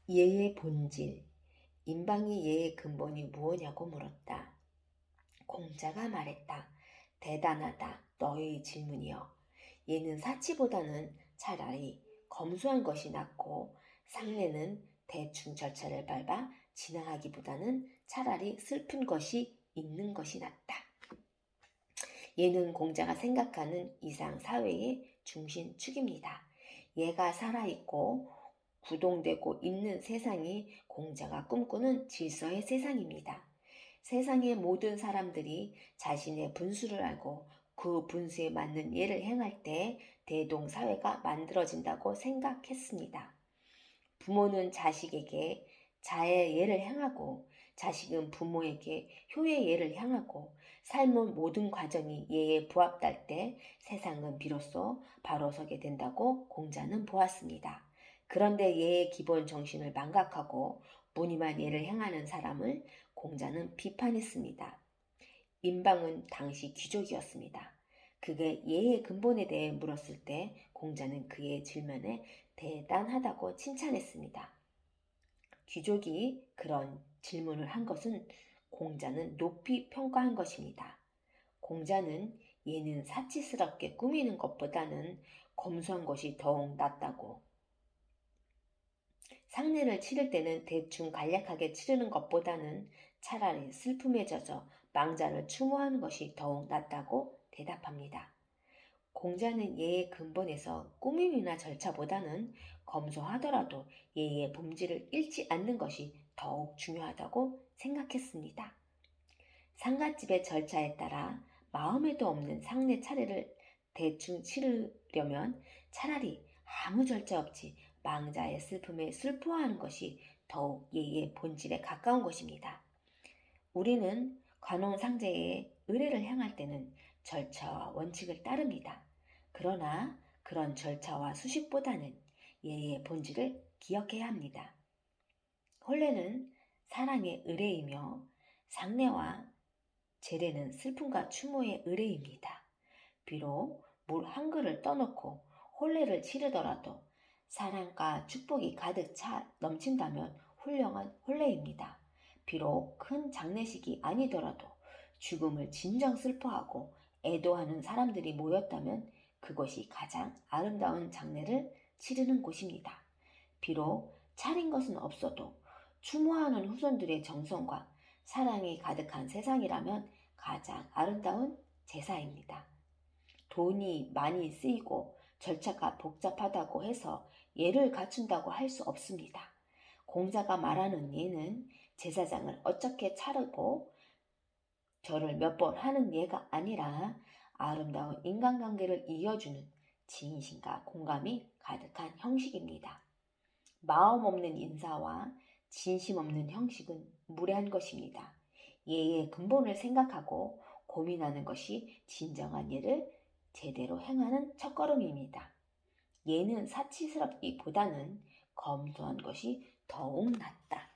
예의 본질. 인방이 예의 근본이 무엇냐고 물었다. 공자가 말했다. 대단하다. 너의 질문이여. 예는 사치보다는 차라리 검소한 것이 낫고 상례는 대충 절차를 밟아 지나가기보다는 차라리 슬픈 것이 있는 것이 낫다. 예는 공자가 생각하는 이상 사회의 중심축입니다. 예가 살아있고 구동되고 있는 세상이 공자가 꿈꾸는 질서의 세상입니다. 세상의 모든 사람들이 자신의 분수를 알고 그 분수에 맞는 예를 행할 때 대동사회가 만들어진다고 생각했습니다. 부모는 자식에게 자의 예를 행하고 자식은 부모에게 효의 예를 향하고 삶의 모든 과정이 예에 부합할 때 세상은 비로소 바로 서게 된다고 공자는 보았습니다. 그런데 예의 기본 정신을 망각하고 무늬만 예를 행하는 사람을 공자는 비판했습니다. 인방은 당시 귀족이었습니다. 그게 예의 근본에 대해 물었을 때 공자는 그의 질문에 대단하다고 칭찬했습니다. 귀족이 그런 질문을 한 것은 공자는 높이 평가한 것입니다. 공자는 예는 사치스럽게 꾸미는 것보다는 검소한 것이 더욱 낫다고, 상례를 치를 때는 대충 간략하게 치르는 것보다는 차라리 슬픔에 젖어 망자를 추모하는 것이 더욱 낫다고 대답합니다. 공자는 예의 근본에서 꾸밈이나 절차보다는 검소하더라도 예의 본질을 잃지 않는 것이 더욱 중요하다고 생각했습니다. 상갓집의 절차에 따라 마음에도 없는 상례 차례를 대충 치르려면 차라리 아무 절차 없이 망자의 슬픔에 슬퍼하는 것이 더욱 예의 본질에 가까운 것입니다. 우리는 관혼상제에 의례를 행할 때는 절차와 원칙을 따릅니다. 그러나 그런 절차와 수식보다는 예의 본질을 기억해야 합니다. 혼례는 사랑의 의례이며 상례와 제례는 슬픔과 추모의 의례입니다. 비록 물 한 그릇을 떠놓고 혼례를 치르더라도 사랑과 축복이 가득 차 넘친다면 훌륭한 혼례입니다. 비록 큰 장례식이 아니더라도 죽음을 진정 슬퍼하고 애도하는 사람들이 모였다면 그것이 가장 아름다운 장례를 치르는 곳입니다. 비록 차린 것은 없어도 추모하는 후손들의 정성과 사랑이 가득한 세상이라면 가장 아름다운 제사입니다. 돈이 많이 쓰이고 절차가 복잡하다고 해서 예를 갖춘다고 할 수 없습니다. 공자가 말하는 예는 제사장을 어떻게 차르고 절을 몇 번 하는 예가 아니라 아름다운 인간관계를 이어주는 진심과 공감이 가득한 형식입니다. 마음 없는 인사와 진심 없는 형식은 무례한 것입니다. 예의 근본을 생각하고 고민하는 것이 진정한 예를 제대로 행하는 첫걸음입니다. 예는 사치스럽기보다는 검소한 것이 더욱 낫다.